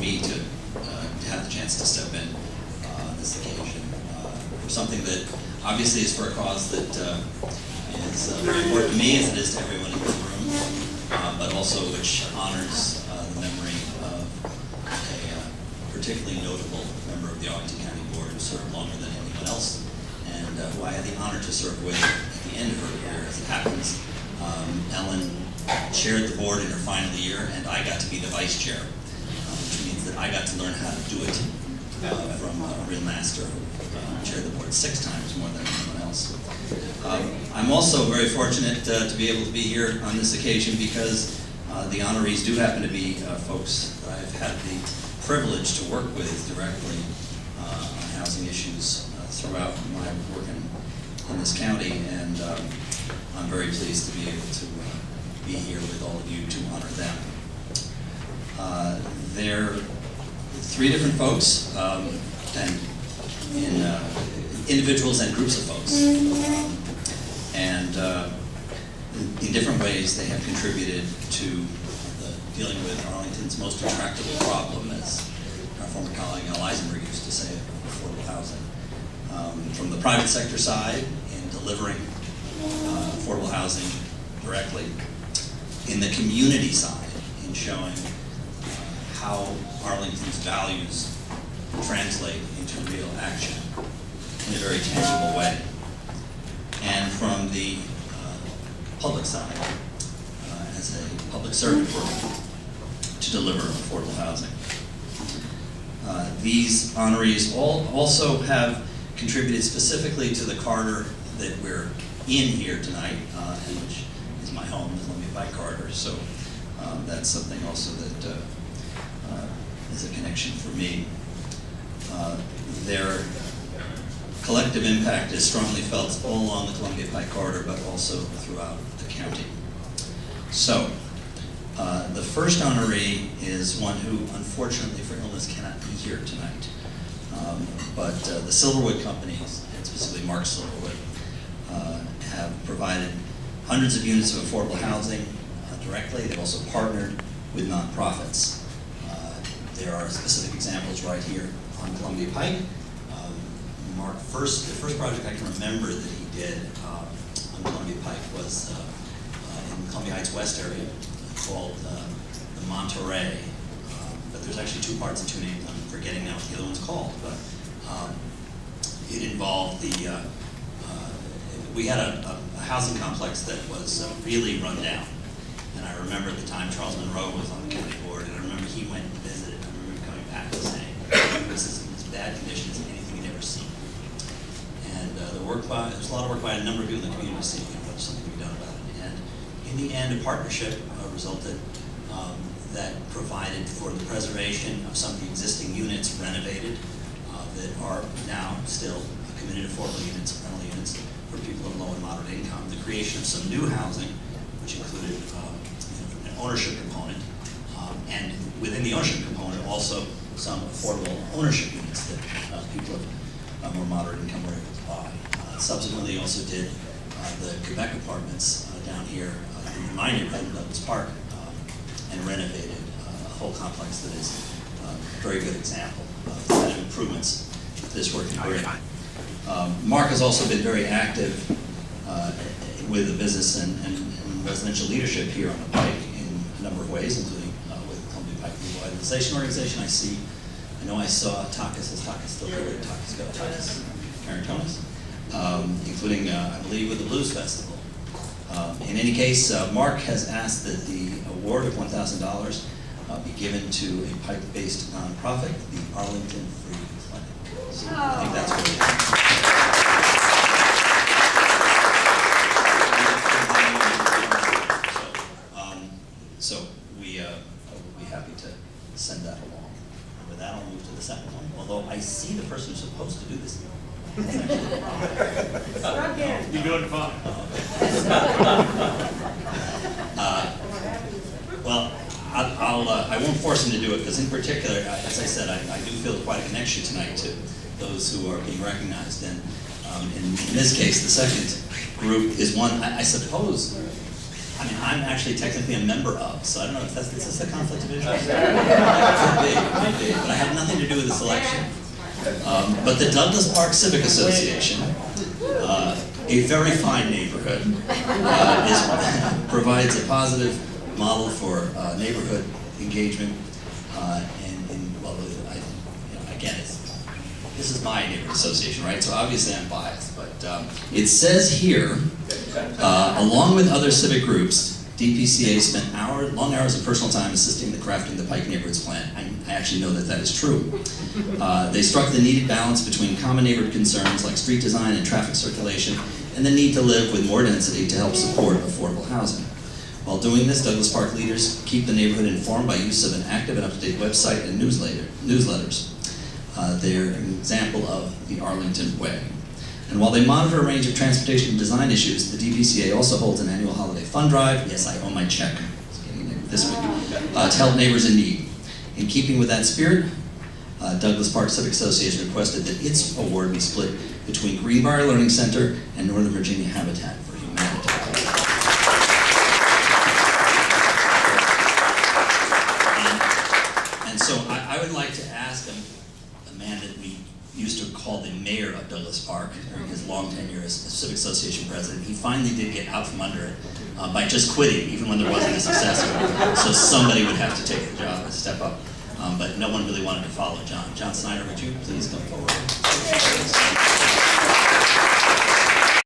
me to have the chance to step in on this occasion for something that obviously is for a cause that is very important to me as it is to everyone in the room, but also which honors the memory of a particularly notable member of the Arlington County Board who served longer than anyone else, and who I had the honor to serve with at the end of her career. As it happens, Ellen chaired the board in her final year, and I got to be the vice chair, which means that I got to learn how to do it from a real master who chaired the board 6 times more than anyone else. I'm also very fortunate to be able to be here on this occasion because the honorees do happen to be folks that I've had the privilege to work with directly on housing issues throughout my work in this county, and I'm very pleased to be able to be here with all of you to honor them. They're 3 different folks, and individuals and groups of folks, and in different ways they have contributed to dealing with Arlington's most intractable problem, as our former colleague Al Eisenberg used to say, affordable housing. From the private sector side in delivering affordable housing directly, in the community side in showing how Arlington's values translate into real action in a very tangible way, and from the public side as a public servant to deliver affordable housing. These honorees also have contributed specifically to the corridor that we're in here tonight, and which is my home, the Columbia Pike Corridor. So that's something also that is a connection for me. Their collective impact is strongly felt all along the Columbia Pike Corridor, but also throughout the county. So the first honoree is one who, unfortunately for illness, cannot be here tonight. But the Silverwood companies, and specifically Mark Silverwood, have provided hundreds of units of affordable housing directly. They've also partnered with nonprofits. There are specific examples right here on Columbia Pike. Mark, the first project I can remember that he did on Columbia Pike was in the Columbia Heights West area called the Monterey. But there's actually 2 parts and 2 names. I'm forgetting now what the other one's called. But it involved we had a housing complex that was really run down. And I remember at the time Charles Monroe was on the county board, and I remember he went and visited. I remember him coming back and saying, this is in as bad condition as anything he'd ever seen. And there was a lot of work by a number of people in the community saying, what's something to be done about it. And in the end, a partnership resulted that provided for the preservation of some of the existing units renovated that are now still committed affordable units, rental units for people of low and moderate income. The creation of some new housing, which included an ownership component, and within the ownership component also some affordable ownership units that people of more moderate income were able to buy. Subsequently, also did the Quebec apartments down here in my neighborhood in Douglas Park, and renovated a whole complex that is a very good example of the kind of improvements this work can bring. Mark has also been very active with the business and residential leadership here on the Pike in a number of ways, including with Columbia Pike Revitalization Organization. I know I saw Takis, is Takis still here? Takis Karantonis, including, I believe, with the Blues Festival. In any case, Mark has asked that the award of $1,000 be given to a Pike-based nonprofit, the Arlington Free Clinic. So I think that's what it is. So we'll be happy to send that along. And with that, I'll move to the second one. Although I see the person who's supposed to do this. You're doing fine. Well, I won't force him to do it, because in particular, as I said, I do feel quite a connection tonight to those who are being recognized. And in this case, the second group is one, I suppose, I'm actually technically a member of, so I don't know if is this a conflict of interest? It could be. but I had nothing to do with the selection. But the Douglas Park Civic Association, a very fine neighborhood, provides a positive model for neighborhood engagement. Again, this is my neighborhood association, right? So obviously I'm biased, but it says here, along with other civic groups, DPCA spent long hours of personal time assisting the crafting the Pike Neighborhoods Plan. I actually know that that is true. They struck the needed balance between common neighborhood concerns like street design and traffic circulation, and the need to live with more density to help support affordable housing. While doing this, Douglas Park leaders keep the neighborhood informed by use of an active and up-to-date website and newsletters. They're an example of the Arlington Way. And while they monitor a range of transportation and design issues, the DPCA also holds an annual holiday fund drive. Yes, I owe my check. It's getting there this week. To help neighbors in need. In keeping with that spirit, Douglas Park Civic Association requested that its award be split between Greenbrier Learning Center and Northern Virginia Habitat for Humanity. And so I would like to ask a man that we used to call the mayor of Douglas Park during his long tenure as Civic Association president. He finally did get out from under it by just quitting, even when there wasn't a successor. So somebody would have to take the job and step up. But no one really wanted to follow John. John Snyder, would you please come forward?